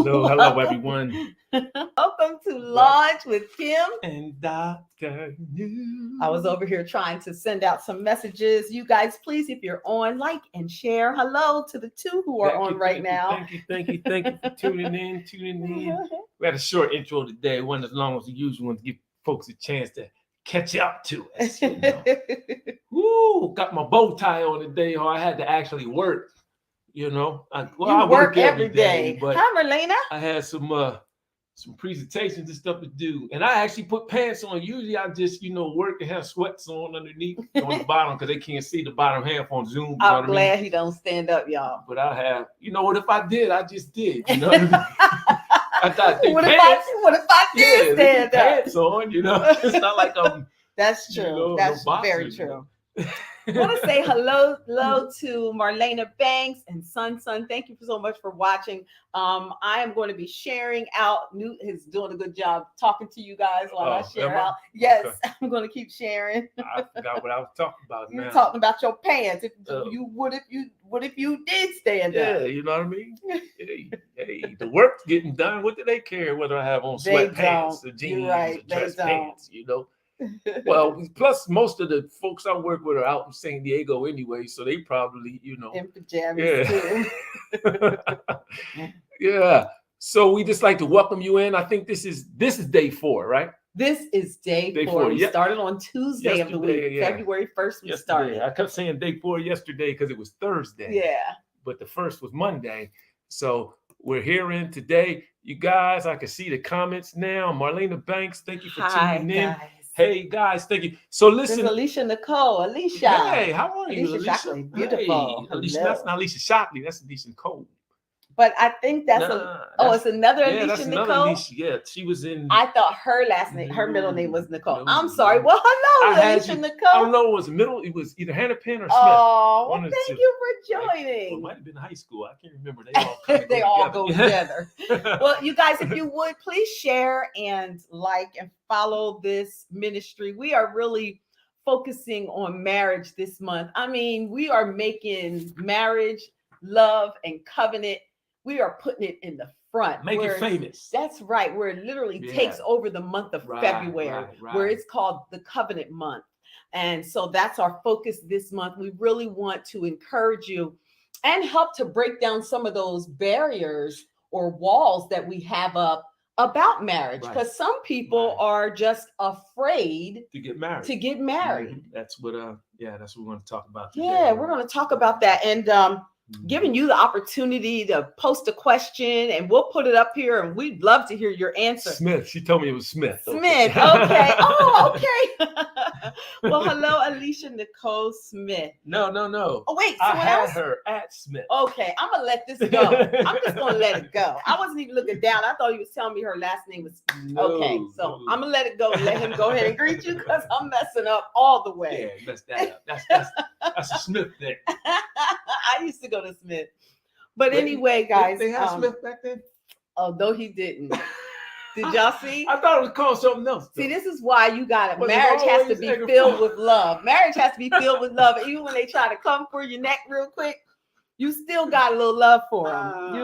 Hello, everyone. Welcome to Launch with Kim and Dr. Newt. I was over here trying to send out some messages. You guys, please, if you're on, like and share. Hello to the two who are on right now. Thank you for tuning in. We had a short intro today, one as long as the usual one to give folks a chance to catch up to us. You know? Woo! Got my bow tie on today, or I had to actually work. You know, I work every day, but hi, Marlena. I had some presentations and stuff to do, and I actually put pants on. Usually, I just work and have sweats on underneath on the bottom because they can't see the bottom half on Zoom. I'm glad he don't stand up, y'all. But I have, what if I did? I just did. You know what I mean? I thought what if I did stand up? Pants on, It's not like I'm. That's true. That's very true. I want to say hello to Marlena Banks and Sun. Thank you so much for watching. I am going to be sharing out. Newt is doing a good job talking to you guys while I share out. Yes, okay. I'm going to keep sharing. I forgot what I was talking about. You're talking about your pants. What if you did stand up? Yeah, you know what I mean. hey, the work's getting done. What do they care whether I have on sweatpants or jeans or dress pants? Well, plus most of the folks I work with are out in San Diego anyway, so they probably, in pajamas too. Yeah. So we just like to welcome you in. I think this is day 4, right? This is day 4. We started on Tuesday of the week, February 1st. We started. I kept saying day 4 yesterday because it was Thursday. Yeah. But the first was Monday. So we're here in today. You guys, I can see the comments now. Marlena Banks, thank you for tuning in. Guys. Hey guys, thank you. So listen, this is Alicia Nicole. Alicia. Hey, how are you, Alicia? Shockley, beautiful. Hey, Alicia, that's not Alicia Shockley. That's Alicia Nicole. But I think it's another Alicia that's Nicole. Another Alicia. Yeah, she was in. I thought her last name, her middle name was Nicole. No, I'm sorry. Well, hello, Alicia Nicole. I don't know. It was either Hannah Penn or Smith. Oh, well, thank you for joining. It might have been high school. I can't remember. They all go together. Well, you guys, if you would please share and like and follow this ministry. We are really focusing on marriage this month. I mean, we are making marriage, love, and covenant. We are putting it in the front. Make it famous. That's right. Where it literally takes over the month of February, where it's called the Covenant Month. And so that's our focus this month. We really want to encourage you and help to break down some of those barriers or walls that we have up about marriage. Because some people are just afraid to get married. Mm-hmm. That's what that's what we're going to talk about today. Yeah, we're going to talk about that. And giving you the opportunity to post a question, and we'll put it up here, and we'd love to hear your answer. Smith, she told me it was Smith. Smith, okay. Oh, okay. Well, hello, Alicia Nicole Smith. No. Oh, wait, I had her at Smith. Okay, I'm gonna let this go. I'm just gonna let it go. I wasn't even looking down. I thought he was telling me her last name was okay. So I'm gonna let it go and let him go ahead and greet you because I'm messing up all the way. Yeah, messed that up. That's a Smith thing. I used to go to Smith. But anyway, guys. They had Smith back then? Oh, no, he didn't. Did y'all see? I thought it was called something else. See, this is why you got it. Marriage has to be filled with love. Marriage has to be filled with love. Even when they try to come for your neck real quick, you still got a little love for them,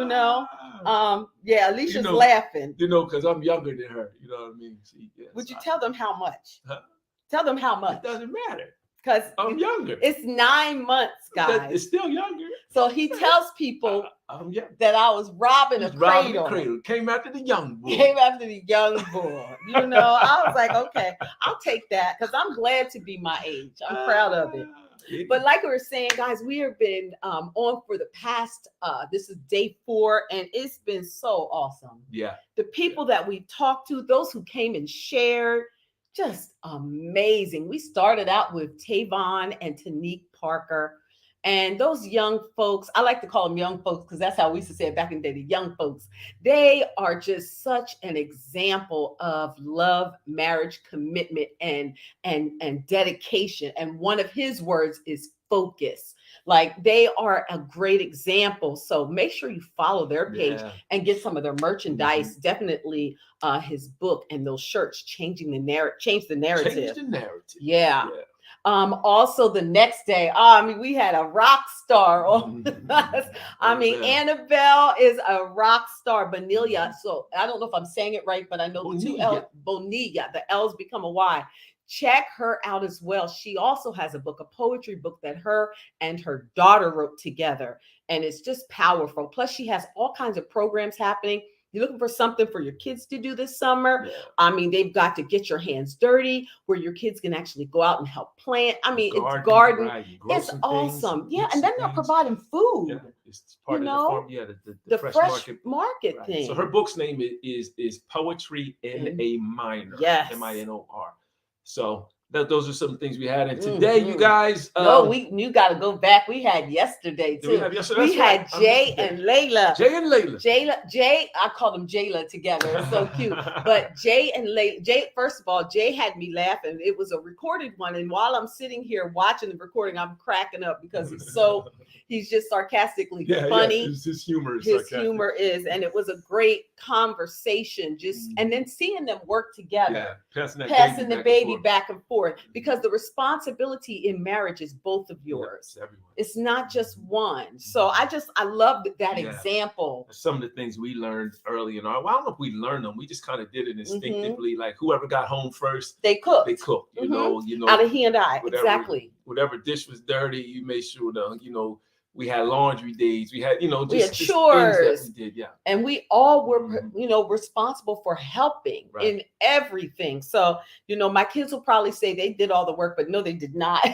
Yeah, Alicia's laughing. Because I'm younger than her. You know what I mean? Would you tell them how much? Huh? Tell them how much. It doesn't matter. Because I'm younger. It's 9 months, guys. It's still younger. So he tells people that I was robbing a cradle. Came after the young boy. I was like, okay, I'll take that because I'm glad to be my age. I'm proud of it. But like we were saying, guys, we have been on for the past, this is day 4, and it's been so awesome. Yeah. The people that we talked to, those who came and shared, just amazing. We started out with Tavon and Tanique Parker. And those young folks, I like to call them young folks because that's how we used to say it back in the day, the young folks. They are just such an example of love, marriage, commitment, and dedication. And one of his words is focus. Like, they are a great example. So make sure you follow their page and get some of their merchandise. Mm-hmm. Definitely his book and those shirts, Change the Narrative. Change the Narrative. Yeah. Also the next day, I mean, we had a rock star on us. I mean, Annabelle is a rock star. Bonilla. So I don't know if I'm saying it right, but I know the two L, Bonilla, the L's become a Y. Check her out as well. She also has a book, a poetry book that her and her daughter wrote together. And it's just powerful. Plus, she has all kinds of programs happening. You're looking for something for your kids to do this summer. Yeah. I mean, they've got to get your hands dirty where your kids can actually go out and help plant. I mean, it's garden. Right. It's awesome. Yeah. And then they're providing food. Yeah. It's part of the farm. Yeah. The fresh market right. thing. So her book's name is Poetry in a Minor. Yes. MINOR. So those are some things we had. And today, you guys. You got to go back. We had yesterday, too. We had Jay and Layla. Jay, I call them Jayla together. It's so cute. But Jay and Layla, first of all, Jay had me laughing. It was a recorded one. And while I'm sitting here watching the recording, I'm cracking up because he's just sarcastically funny. Yeah. His humor is. And it was a great conversation. And then seeing them work together. Yeah, passing the baby back and forth. Because the responsibility in marriage is both of yours. It's not just one. So I love that example. Some of the things we learned early in our, well, I don't know if we learned them. We just kind of did it instinctively. Like whoever got home first, they cooked. You know, out of he and I. Exactly. Whatever dish was dirty, you made sure we had laundry days. We had, we had chores. That we did, yeah. And we all were, responsible for helping in everything. So, my kids will probably say they did all the work, but no, they did not.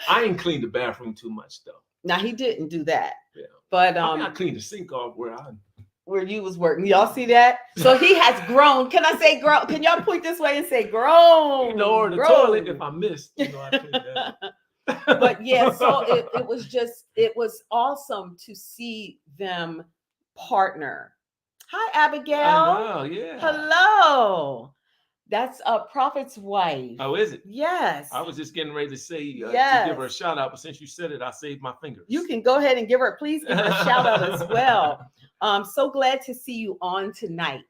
I ain't cleaned the bathroom too much, though. Now, he didn't do that. Yeah. But I cleaned the sink off where you was working. Y'all see that? So he has grown. Can I say grown? Can y'all point this way and say grown? Or the toilet if I missed. I cleaned that. But yeah, so it was awesome to see them partner. Hi, Abigail. Oh, yeah. Hello. That's a prophet's wife. Oh, is it? Yes. I was just getting ready to say to give her a shout out, but since you said it, I saved my fingers. You can go ahead and please give her a shout out as well. I'm so glad to see you on tonight.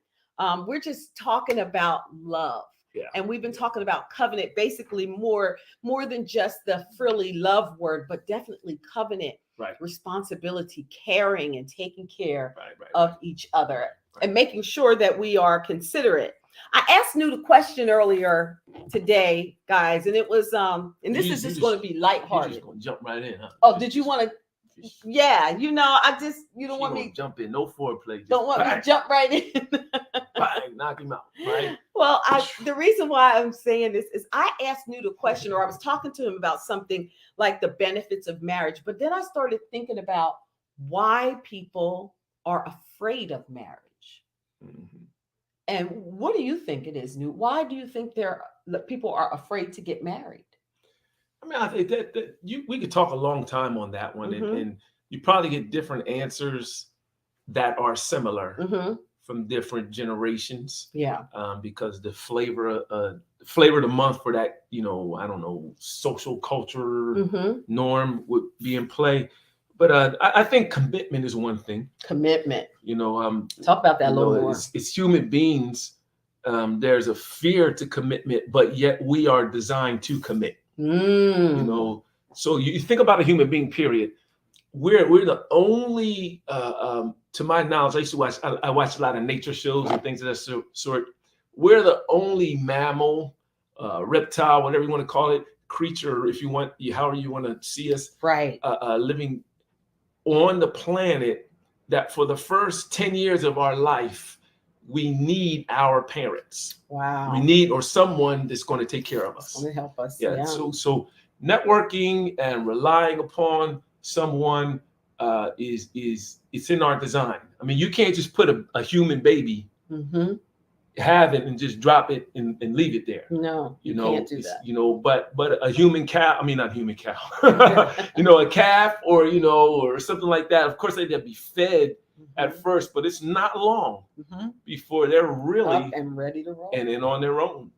We're just talking about love. Yeah. And we've been talking about covenant, basically more than just the frilly love word, but definitely covenant, responsibility, caring and taking care of each other and making sure that we are considerate. I asked Newt a question earlier today, guys, and it was and this is just going to be lighthearted. You're just going to jump right in, huh? Oh, did you want to? Yeah, you don't want me to jump in, no foreplay. Don't want me to jump right in. Bang, knock him out. Right. Well, the reason why I'm saying this is I asked Newt a question, or I was talking to him about something like the benefits of marriage, but then I started thinking about why people are afraid of marriage. Mm-hmm. And what do you think it is, Newt? Why do you think people are afraid to get married? I mean, I think that we could talk a long time on that one, and you probably get different answers that are similar from different generations. Yeah. Because the flavor of the month for that, I don't know, social culture norm would be in play. But I think commitment is one thing. Commitment. Talk about that a little more. It's human beings. There's a fear to commitment, but yet we are designed to commit. So you think about a human being, period. We're the only, to my knowledge, I watch a lot of nature shows and things of that sort. We're the only mammal, reptile, whatever you want to call it, creature, if you want, however you want to see us, living on the planet that for the first 10 years of our life, we need our parents. Wow. We need someone that's going to take care of us. Going to help us. Yeah. So networking and relying upon someone it's in our design. I mean, you can't just put a human baby, have it and just drop it and leave it there. No, you can't do that. But a human cow, not human cow, a calf or something like that. Of course, they'd be fed at first, but it's not long before they're really up and ready to roll and on their own,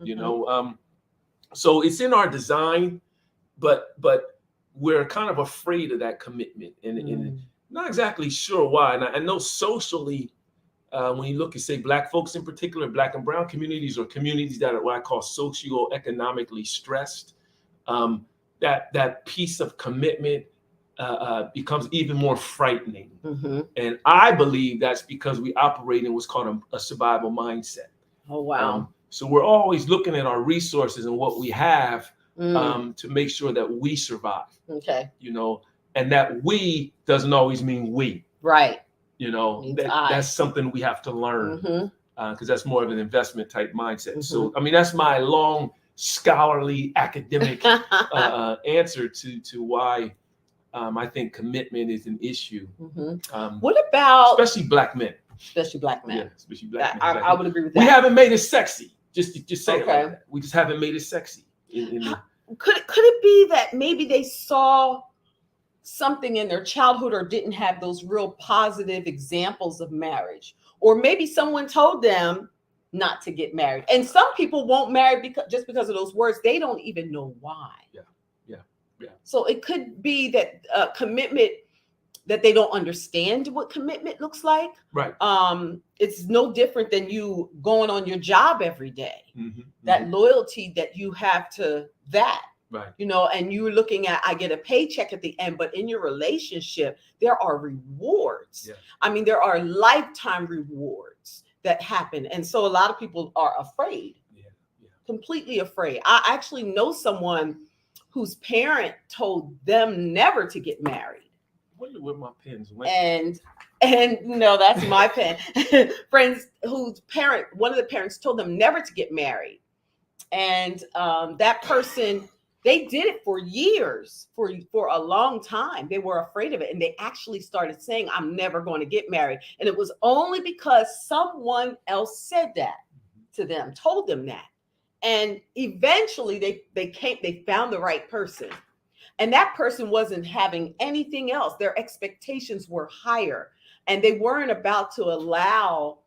so it's in our design, but we're kind of afraid of that commitment and not exactly sure why. And I know socially, when you look at, say, Black folks in particular, Black and brown communities or communities that are what I call socioeconomically stressed, that piece of commitment becomes even more frightening. Mm-hmm. And I believe that's because we operate in what's called a survival mindset. Oh, wow. So we're always looking at our resources and what we have Mm. to make sure that we survive. Okay. And that we doesn't always mean we. Right. That's something we have to learn because that's more of an investment type mindset. So, I mean, that's my long scholarly academic answer to why I think commitment is an issue. What about especially black men? Especially black men. Yeah, especially black men. I would agree with that. We haven't made it sexy. Just say it Okay. like that. We just haven't made it sexy. Could it be that maybe they saw something in their childhood or didn't have those real positive examples of marriage, or maybe someone told them not to get married? And some people won't marry because of those words. They don't even know why. Yeah. So it could be that commitment, that they don't understand what commitment looks like. Right. It's no different than you going on your job every day. That loyalty that you have to that. Right. And you're looking at, I get a paycheck at the end, but in your relationship, there are rewards. Yeah. I mean, there are lifetime rewards that happen. And so a lot of people are afraid, completely afraid. I actually know someone whose parent told them never to get married. I wonder where my pens went. And no, that's my pen. Friends whose one of the parents told them never to get married. And that person, they did it for years, for a long time. They were afraid of it. And they actually started saying, I'm never going to get married. And it was only because someone else said that to them, told them that. And eventually they found the right person. And that person wasn't having anything else. Their expectations were higher. And they weren't about to allow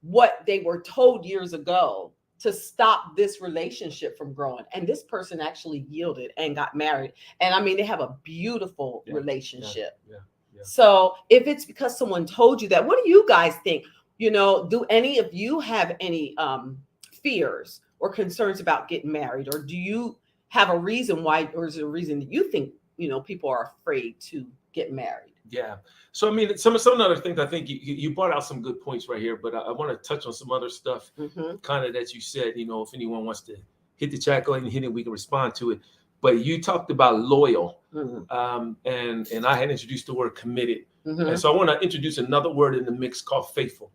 what they were told years ago to stop this relationship from growing. And this person actually yielded and got married. And I mean, they have a beautiful relationship. Yeah. So if it's because someone told you that, what do you guys think? Do any of you have any fears or concerns about getting married? Or do you have a reason why, or is it a reason that you think, people are afraid to get married? Yeah. So, I mean, some other things, I think you brought out some good points right here, but I want to touch on some other stuff kind of that you said, if anyone wants to hit the chat, go ahead and hit it, we can respond to it. But you talked about loyal, and I had introduced the word committed. And so I want to introduce another word in the mix called faithful.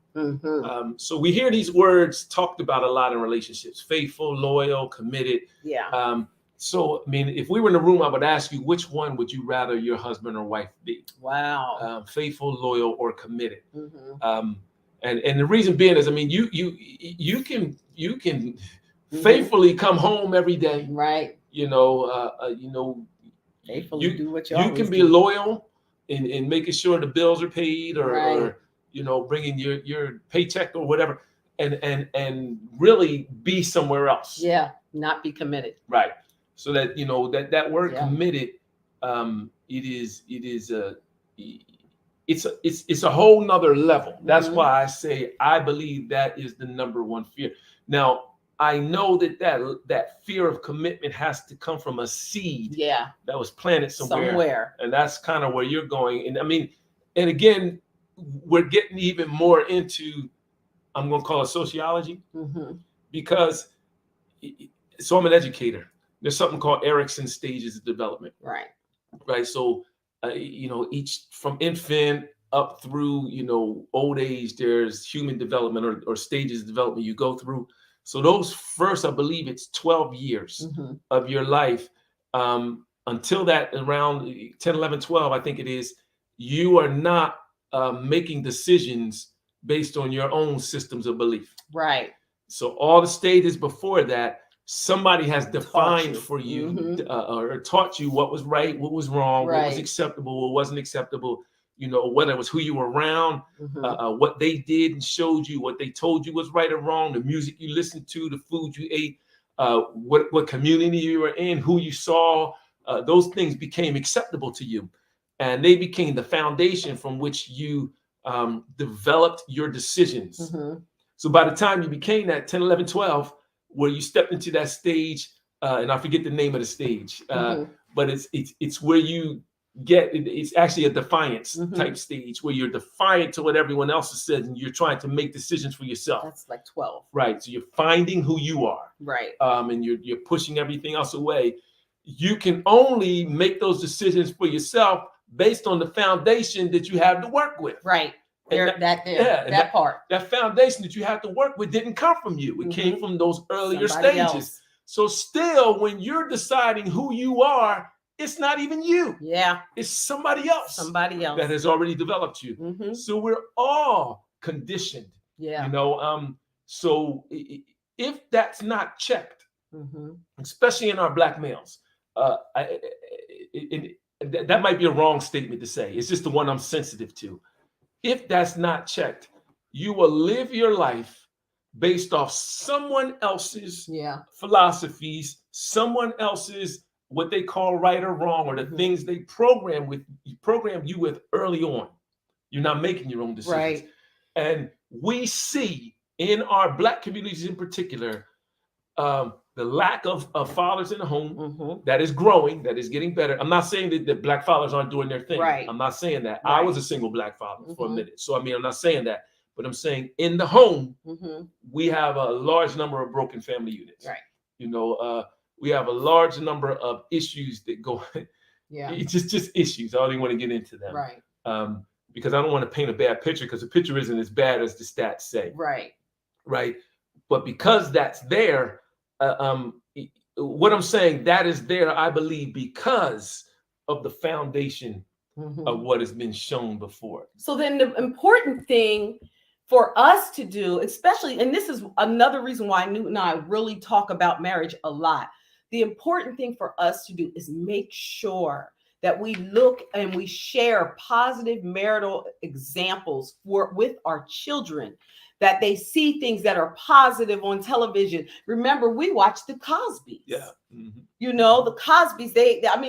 So we hear these words talked about a lot in relationships: faithful, loyal, committed. Yeah. So, I mean, if we were in a room, I would ask you, which one would you rather your husband or wife be? Wow. Faithful, loyal, or committed? And the reason being is, I mean, you can faithfully come home every day. Right. Faithfully do what you can be loyal in making sure the bills are paid, or bringing your paycheck or whatever, and really be somewhere else. Yeah. Not be committed. Right. So that that word committed, it's a whole nother level. That's why I say I believe that is the number one fear. Now, I know that fear of commitment has to come from a seed that was planted somewhere. And that's kind of where you're going. And I mean, and again, we're getting even more into, I'm going to call it sociology, because so I'm an educator. There's something called Erickson's stages of development. Right. So, each from infant up through, old age, there's human development or stages of development you go through. So those first, I believe it's 12 years of your life, until that around 10, 11, 12, I think it is, you are not making decisions based on your own systems of belief. Right. So all the stages before that, somebody has defined for you or taught you what was right, what was wrong, what was acceptable, what wasn't acceptable, whether it was who you were around, what they did and showed you, what they told you was right or wrong, the music you listened to, the food you ate, what community you were in, who you saw, those things became acceptable to you. And they became the foundation from which you developed your decisions. So by the time you became that 10, 11, 12, where you stepped into that stage and I forget the name of the stage, Mhm. but it's where you it's actually a defiance Mhm. type stage where you're defiant to what everyone else has said and you're trying to make decisions for yourself. That's like 12. Right. So you're finding who you are. Right. And you're pushing everything else away. You can only make those decisions for yourself based on the foundation that you have to work with. Right. And that part. That foundation that you have to work with didn't come from you. It came from those earlier Somebody stages. else. So still, when you're deciding who you are, it's not even you. Yeah. It's somebody else. Somebody else that has already developed you. So we're all conditioned. Yeah. So if that's not checked, especially in our Black males, that might be a wrong statement to say. It's just the one I'm sensitive to. If that's not checked, you will live your life based off someone else's philosophies, someone else's what they call right or wrong, or the things they program you with early on. You're not making your own decisions. Right. And we see in our Black communities in particular, the lack of fathers in the home that is growing, that is getting better. I'm not saying that Black fathers aren't doing their thing. Right. I'm not saying that. Right. I was a single Black father for a minute. So, I mean, I'm not saying that. But I'm saying in the home, we have a large number of broken family units. Right. We have a large number of issues that go. It's just issues. I don't even want to get into them. Right. Because I don't want to paint a bad picture, because the picture isn't as bad as the stats say. Right. Right. But because that's there, what I'm saying, that is there, I believe, because of the foundation of what has been shown before. So then the important thing for us to do, especially, and this is another reason why Newt and I really talk about marriage a lot. The important thing for us to do is make sure that we look and we share positive marital examples with our children, that they see things that are positive on television. Remember, we watched the Cosbys. Yeah. The Cosbys,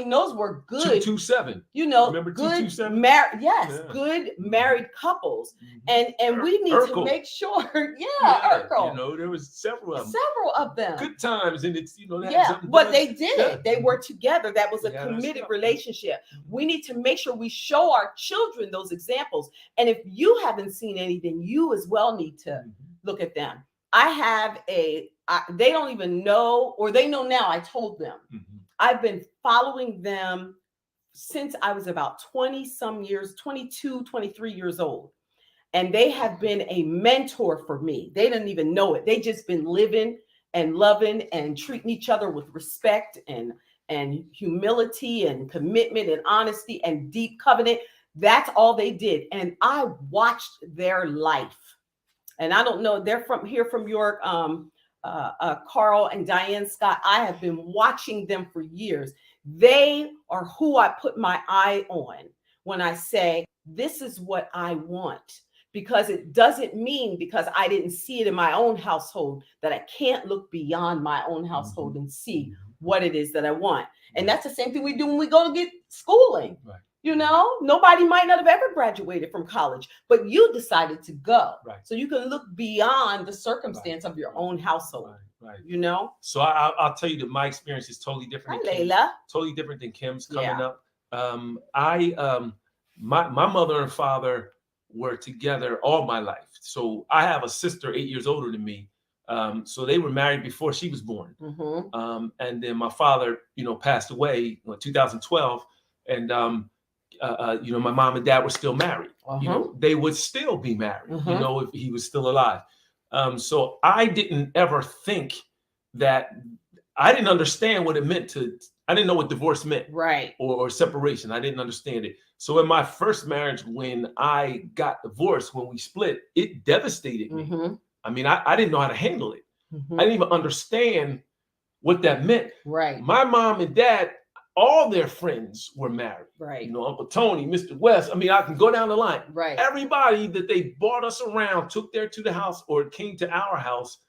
those were good. 227. Remember good 227? good married couples. And we need Urkel. to make sure. Urkel. There was several of them. Several of them. Good times. And it's, but they did it. They were together. That was a committed relationship. We need to make sure we show our children those examples. And if you haven't seen anything, you as well need to look at them. I have they don't even know, or they know now. I told them. I've been following them since I was about 20 some years, 22, 23 years old. And they have been a mentor for me. They didn't even know it. They just been living and loving and treating each other with respect and humility and commitment and honesty and deep covenant. That's all they did. And I watched their life. And I don't know, they're from York, Carl and Diane Scott. I have been watching them for years. They are who I put my eye on when I say, this is what I want. Because it doesn't mean, because I didn't see it in my own household, that I can't look beyond my own household and see what it is that I want. And that's the same thing we do when we go to get schooling. Right. Nobody might not have ever graduated from college, but you decided to go. Right. So you can look beyond the circumstance of your own household. Right. So I'll tell you that my experience is totally different. Hi, Layla. Totally different than Kim's coming up. My mother and father were together all my life. So I have a sister 8 years older than me. So they were married before she was born. And then my father, passed away in 2012. And my mom and dad were still married. They would still be married, if he was still alive. So I didn't ever think that, I didn't understand what it meant I didn't know what divorce meant. Right. Or separation. I didn't understand it. So in my first marriage, when I got divorced, when we split, it devastated me. I mean, I didn't know how to handle it. I didn't even understand what that meant. Right. My mom and dad, all their friends were married. Right. Uncle Tony, Mr. West. I mean, I can go down the line. Right. Everybody that they brought us around, took there to the house or came to our house,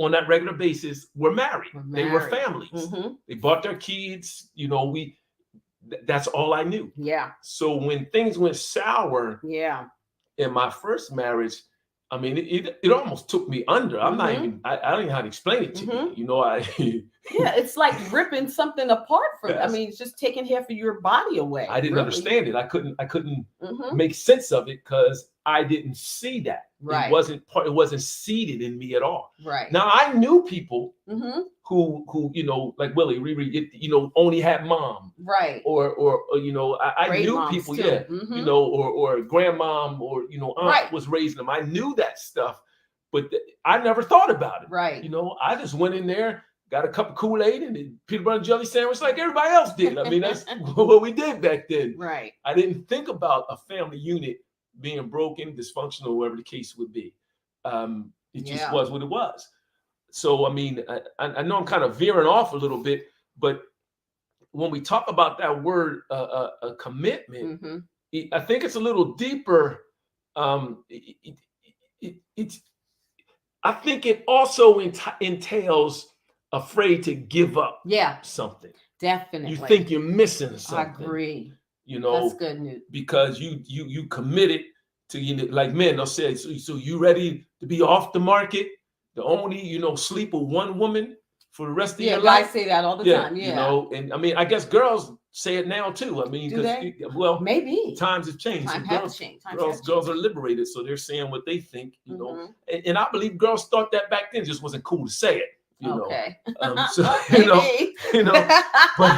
on that regular basis, were married. They were families. They brought their kids. That's all I knew. Yeah. So when things went sour, in my first marriage, I mean, it almost took me under. I'm not Mhm. even, I don't even know how to explain it to you. Mhm. You know, Yeah, it's like ripping something apart from. I Yes. mean, it's just taking half of your body away. I didn't really. understand it. I couldn't Mhm. make sense of it because I didn't see that. Right. It wasn't seated in me at all. Right. Now I knew people Mhm. who you know, like Willie, Riri, you know, only had mom, Right. or you know, I Great knew moms people, too. yeah, Mhm. you know, or grandmom, or you know, aunt Right. was raising them. I knew that stuff, but I never thought about it. Right. You know, I just went in there, got a cup of Kool-Aid and a peanut butter and jelly sandwich like everybody else did. I mean, that's what we did back then. Right. I didn't think about a family unit being broken, dysfunctional, whatever the case would be. It just Yeah. was what it was. So, I mean, I know I'm kind of veering off a little bit, but when we talk about that word, a commitment, Mhm. I think it's a little deeper. It's, I think it also entails afraid to give up Yeah. something. Definitely. You think you're missing I something. agree. You know, That's good, Newt. because you committed to, you know, like men, they'll say, so you ready to be off the market, to only, you know, sleep with one woman for the rest of Yeah, your guys life. say that all the Yeah, time. Yeah. you know, and I mean, I guess girls say it now too. I mean, Do because they? well, Maybe. times have changed. Time So has changed. Times girls have girls are changed. liberated, so they're saying what they think, you know. Mhm. And I believe girls thought that back then, just wasn't cool to say it, you know. Okay. So you know, Maybe. but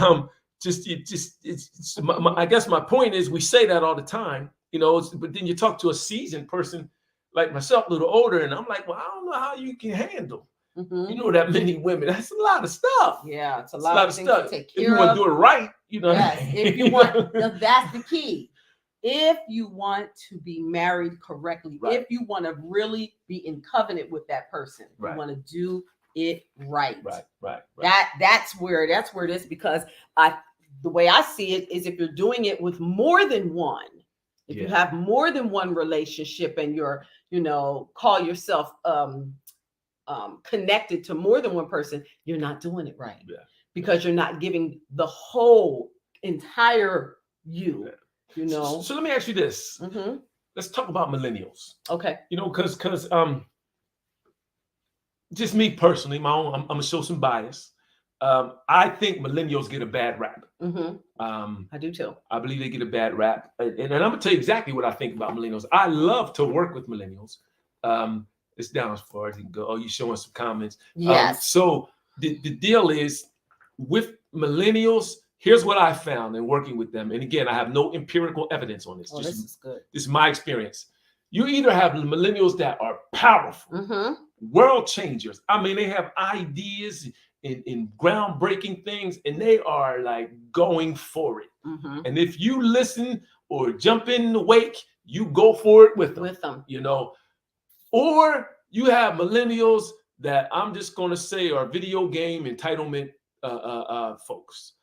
I guess my point is, we say that all the time, you know, but then you talk to a seasoned person like myself, a little older, and I'm like, well, I don't know how you can handle, Mhm. you know, that many women. That's a lot of stuff. Yeah, it's a It's lot of things to take If you care want to of. do it right, you know. Yes, if you want, that's the key. If you want to be married correctly, Right. if you want to really be in covenant with that person, Right. you want to do it right. Right. That's where it is, because the way I see it is, if you're doing it with more than one, if you Yeah. have more than one relationship and you're, you know, call yourself connected to more than one person, you're not doing it right. Yeah. Because you're not giving the whole entire you. Yeah. You know. So let me ask you this. Mm-hmm. Let's talk about millennials. Okay. You know, because just me personally, my own, I'm gonna show some bias. I think millennials get a bad rap. Mm-hmm. I do too. I believe they get a bad rap, and I'm gonna tell you exactly what I think about millennials. I love to work with millennials. It's down as far as you can go. Oh, you showing some comments? Yes. So the deal is, with millennials, here's what I found in working with them. And again, I have no empirical evidence on this. Oh, this is good. This is my experience. You either have millennials that are powerful, Mm-hmm. world changers. I mean, they have ideas in groundbreaking things, and they are like going for it. Mm-hmm. And if you listen or jump in the wake, you go for it with them. You know, or you have millennials that I'm just going to say are video game entitlement folks.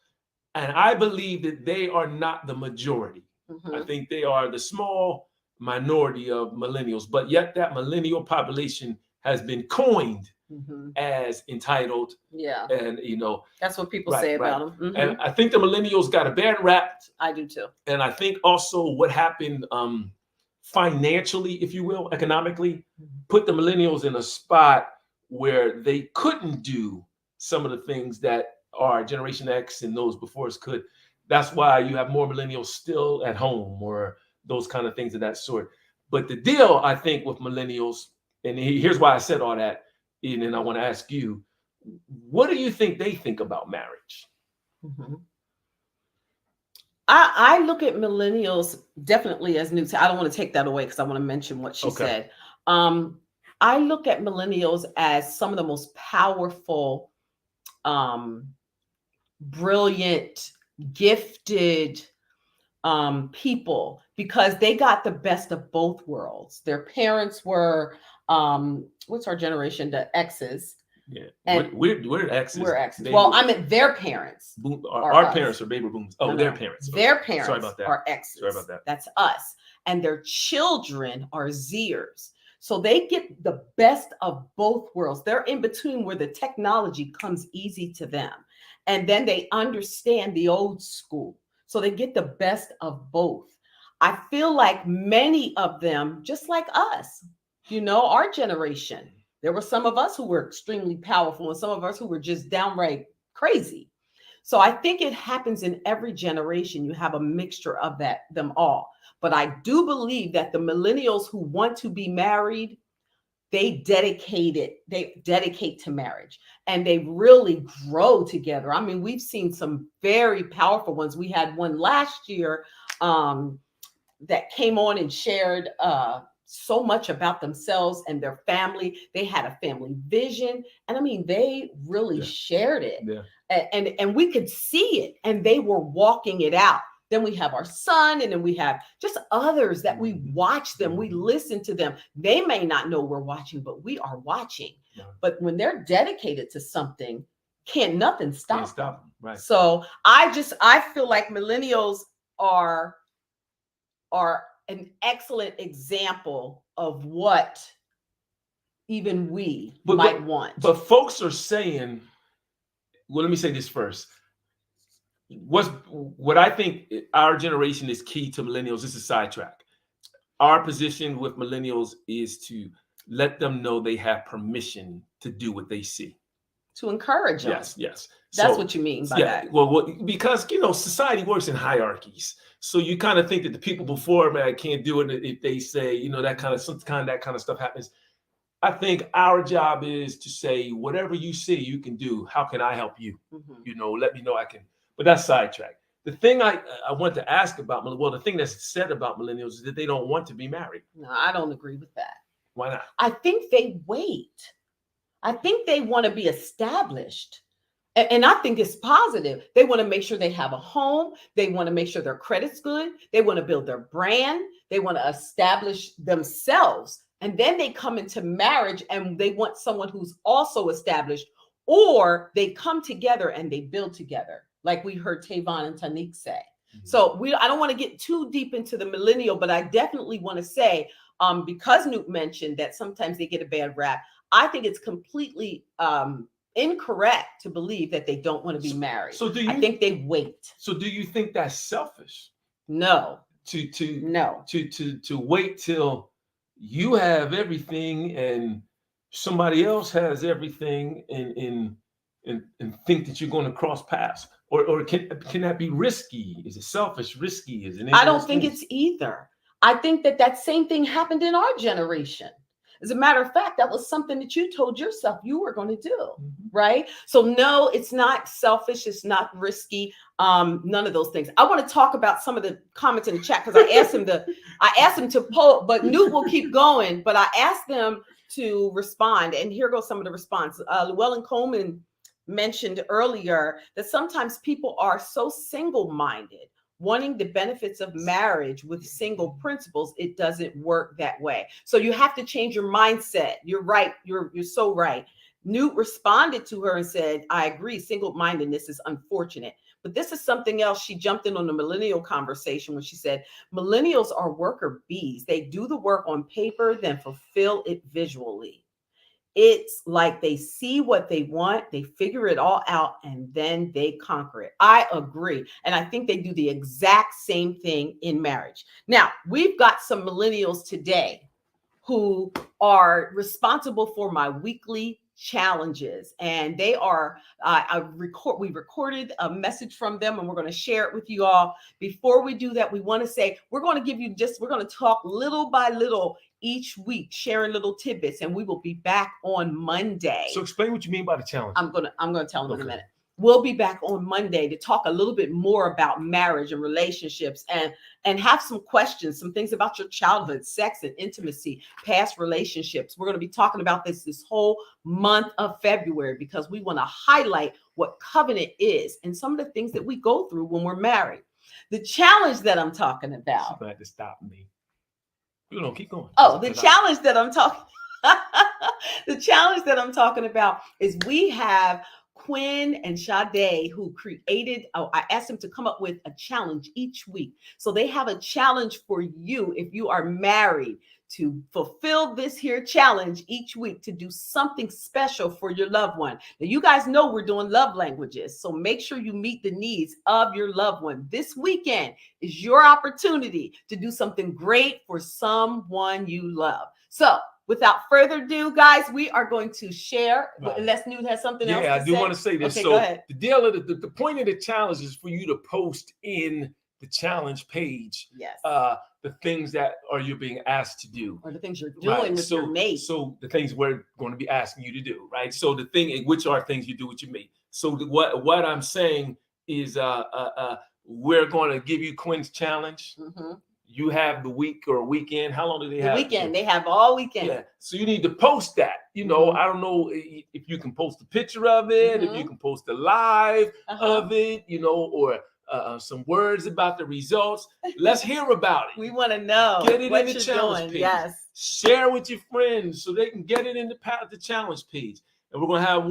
And I believe that they are not the majority. Mm-hmm. I think they are the small minority of millennials, but yet that millennial population has been coined as entitled. Yeah. And, you know, that's what people say about them. Mm-hmm. And I think the millennials got a bad rap. I do too. And I think also what happened financially, if you will, economically, put the millennials in a spot where they couldn't do some of the things that our Generation X and those before us could. That's why you have more millennials still at home, or those kind of things of that sort. But the deal, I think, with millennials, and here's why I said all that, and then I want to ask you, what do you think they think about marriage? Mm-hmm. I look at millennials definitely as Newt. I don't want to take that away because I want to mention what she said. I look at millennials as some of the most powerful, brilliant, gifted people, because they got the best of both worlds. Their parents were, what's our generation? The X's. Yeah, and we're X's. We're X's. Well, I meant their parents. Our parents are baby boomers. Oh, their parents. Their parents. Sorry about that. Are X's. Sorry about that. That's us. And their children are Zers. So they get the best of both worlds. They're in between, where the technology comes easy to them. And then they understand the old school. So they get the best of both. I feel like many of them, just like us, our generation. There were some of us who were extremely powerful and some of us who were just downright crazy. So I think it happens in every generation. You have a mixture of them all. But I do believe that the millennials who want to be married, they dedicate to marriage and they really grow together. I mean, we've seen some very powerful ones. We had one last year that came on and shared so much about themselves and their family. They had a family vision. And I mean, they really shared it. Yeah. And we could see it and they were walking it out. Then we have our son, and then we have just others that we watch them, we listen to them. They may not know we're watching, but we are watching. Yeah. But when they're dedicated to something, nothing stop them. Right. So I feel like millennials are an excellent example of what even we might want. But folks are saying, well, let me say this first. What I think our generation is key to millennials, this is a sidetrack. Our position with millennials is to let them know they have permission to do what they see. To encourage them. Yes. That's what you mean by that. Well, because, society works in hierarchies. So you kind of think that the people before, man, can't do it if they say, that kind of stuff happens. I think our job is to say, whatever you see you can do, how can I help you? Mm-hmm. Let me know I can. But that's sidetracked. The thing I want to ask about, the thing that's said about millennials is that they don't want to be married. No, I don't agree with that. Why not? I think they wait. I think they want to be established. And I think it's positive. They want to make sure they have a home. They want to make sure their credit's good. They want to build their brand. They want to establish themselves. And then they come into marriage and they want someone who's also established, or they come together and they build together. Like we heard Tavon and Tanique say. Mm-hmm. So I don't want to get too deep into the millennial, but I definitely want to say, because Newt mentioned that sometimes they get a bad rap, I think it's completely incorrect to believe that they don't want to be married. I think they wait. So do you think that's selfish? No. To wait till you have everything and somebody else has everything and think that you're going to cross paths? Or can that be risky? Is it selfish, risky? Is it? I don't think it's either. I think that same thing happened in our generation. As a matter of fact, that was something that you told yourself you were going to do, mm-hmm. right? So no, it's not selfish. It's not risky. None of those things. I want to talk about some of the comments in the chat because I asked him to poll, but Newt will keep going. But I asked them to respond, and here goes some of the response. Llewellyn Coleman mentioned earlier that sometimes people are so single-minded, wanting the benefits of marriage with single principles. It doesn't work that way. So you have to change your mindset. You're right. You're so right. Newt responded to her and said, I agree. Single-mindedness is unfortunate. But this is something else. She jumped in on the millennial conversation when she said, millennials are worker bees. They do the work on paper, then fulfill it visually. It's like they see what they want, they figure it all out, and then they conquer it. I agree. And I think they do the exact same thing in marriage. Now, we've got some millennials today who are responsible for my weekly challenges. And they are, we recorded a message from them and we're going to share it with you all. Before we do that, we want to say, we're going to talk little by little each week, sharing little tidbits, and we will be back on Monday. So explain what you mean by the challenge. I'm going to tell them in a minute. We'll be back on Monday to talk a little bit more about marriage and relationships and have some questions, some things about your childhood, sex and intimacy, past relationships. We're going to be talking about this whole month of February because we want to highlight what covenant is and some of the things that we go through when we're married. The challenge that I'm talking about. She's going to have to stop me. Keep going. Oh, the challenge that I'm talking about is we have Quinn and Sade, who created, I asked them to come up with a challenge each week. So they have a challenge for you if you are married to fulfill this here challenge each week to do something special for your loved one. Now, you guys know we're doing love languages, so make sure you meet the needs of your loved one. This weekend is your opportunity to do something great for someone you love. So without further ado, guys, we are going to share, Right. unless Newt has something else to I do say. want to say this. Okay, So go ahead. the deal of the point of the challenge is for you to post in the challenge page Yes. the things that you're being asked to do. Or the things you're doing with your mate. So the things we're going to be asking you to do, right? So the thing, which are things you do with your mate. So what I'm saying is we're going to give you Quinn's challenge. Mm-hmm. You have the week or weekend. How long do they have? The weekend. They have all weekend. Yeah. So you need to post that. You know, I don't know if you can post a picture of it, if you can post a live of it, you know, or some words about the results. Let's hear about it. We want to know get it what in the you're challenge doing. page. Yes. Share with your friends so they can get it in the challenge page. And we're going to have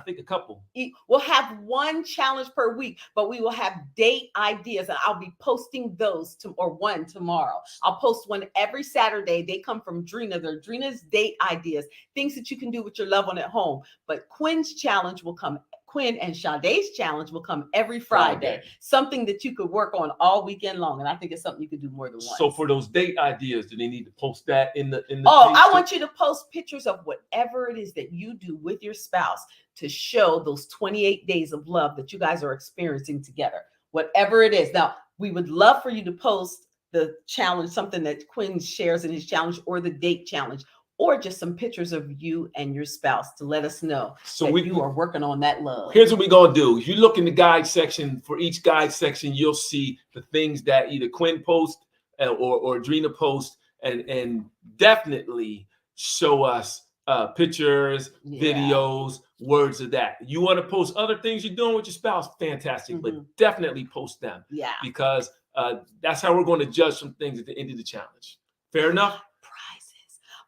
a couple. We'll have one challenge per week, but we will have date ideas, and I'll be posting those one tomorrow. I'll post one every Saturday. They come from Drina. They're Drina's date ideas, things that you can do with your loved one at home. But Quinn's challenge will come. Quinn and Sade's challenge will come every Friday. Something that you could work on all weekend long, and I think it's something you could do more than once. So for those date ideas, do they need to post that in the? I want you to post pictures of whatever it is that you do with your spouse to show those 28 days of love that you guys are experiencing together. Whatever it is. Now, we would love for you to post the challenge, something that Quinn shares in his challenge, or the date challenge, or just some pictures of you and your spouse to let us know you are working on that love. Here's what we're going to do. If you look in the guide section, for each guide section, you'll see the things that either Quinn posts or Drina posts, and definitely show us pictures, videos, words of that. You want to post other things you're doing with your spouse, fantastic, but definitely post them. Yeah. Because that's how we're going to judge some things at the end of the challenge. Fair enough?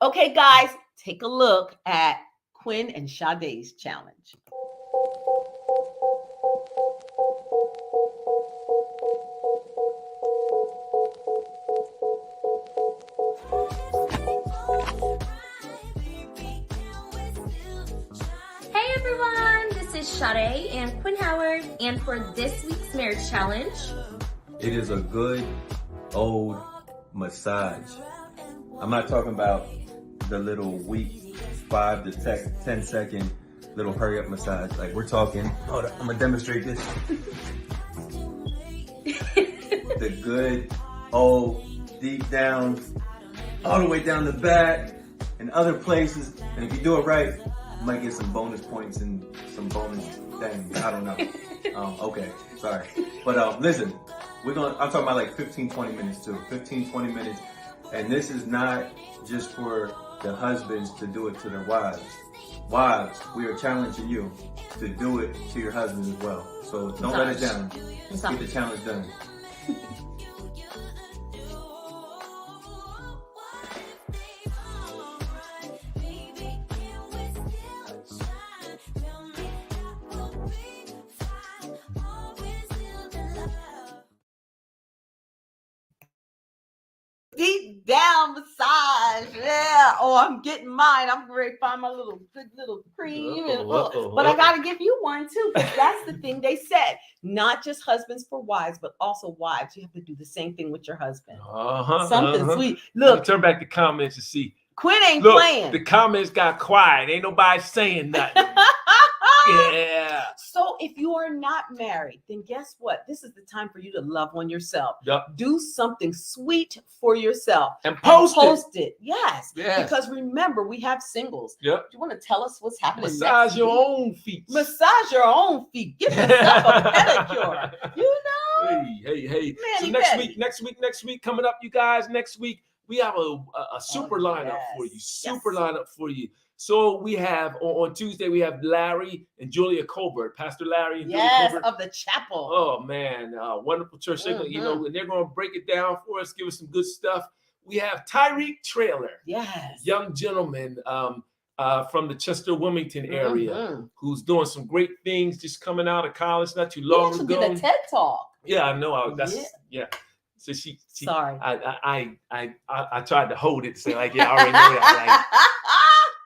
Okay, guys, take a look at Quinn and Sade's challenge. Hey everyone, this is Sade and Quinn Howard, and for this week's marriage challenge, it is a good old massage. I'm not talking about the little weak 5 to 10 second little hurry up massage. Like, we're talking, hold on, I'm gonna demonstrate this. The good old deep down, all the way down the back and other places. And if you do it right, you might get some bonus points and some bonus things. I don't know. Okay, sorry. But listen, I'm talking about like 15, 20 minutes too. 15, 20 minutes. And this is not just for the husbands to do it to their wives. Wives, we are challenging you to do it to your husbands as well. So don't let it down. Get the challenge done. Deep down massage, yeah. Oh, I'm getting mine. I'm ready to find my good little cream, but I gotta give you one too, because that's the thing they said. Not just husbands for wives, but also wives. You have to do the same thing with your husband. Something sweet. Look, turn back the comments and see. Quinn ain't playing. The comments got quiet. Ain't nobody saying nothing. Yeah. So if you are not married, then guess what? This is the time for you to love on yourself. Yep. Do something sweet for yourself. And post it. Yes. Because remember, we have singles. Yep. Do you want to tell us what's happening Massage your own feet. Massage your own feet. Give yourself a pedicure. You know? Hey. Manny So next week coming up, you guys, next week, we have a super lineup for you. Lineup for you. So we have on Tuesday, we have Larry and Julia Colbert, Pastor Larry and Julia Colbert of the chapel. Oh man, wonderful church. You know, and they're going to break it down for us, give us some good stuff. We have Tyreek Trailer, young gentleman from the Chester Wilmington area, who's doing some great things, just coming out of college not too long ago. Did a TED Talk. Yeah, I know. So she sorry. I tried to hold it to say like, yeah, I already know that.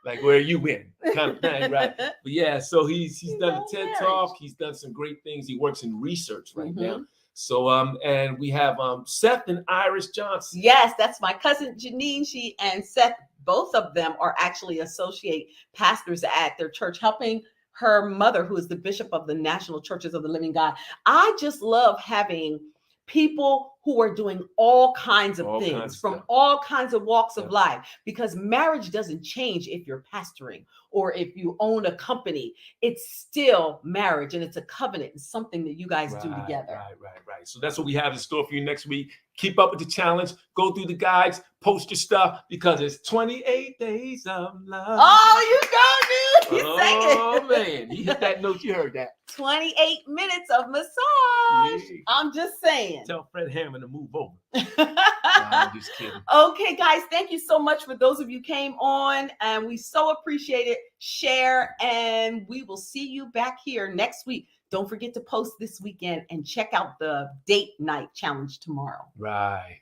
Like where you win, kind of thing, right? But yeah, so he's done a TED Talk. He's done some great things. He works in research right now. So and we have Seth and Iris Johnson. Yes, that's my cousin Janine. She and Seth, both of them are actually associate pastors at their church, helping her mother, who is the bishop of the National Churches of the Living God. I just love having people who are doing all kinds of things from stuff. all kinds of walks of Yeah. life, because marriage doesn't change if you're pastoring or if you own a company. It's still marriage, and it's a covenant. It's something that you guys do together. Right. So that's what we have in store for you next week. Keep up with the challenge. Go through the guides. Post your stuff because it's 28 days of love. Oh, you go, dude. You sang it. Oh man, you hit that note. You heard that. 28 minutes of massage. Yeah. I'm just saying. Tell Fred Hammond to move over. I'm just kidding. Okay, guys, thank you so much for those of you came on, and we so appreciate it. Share, and we will see you back here next week. Don't forget to post this weekend and check out the date night challenge tomorrow. Right.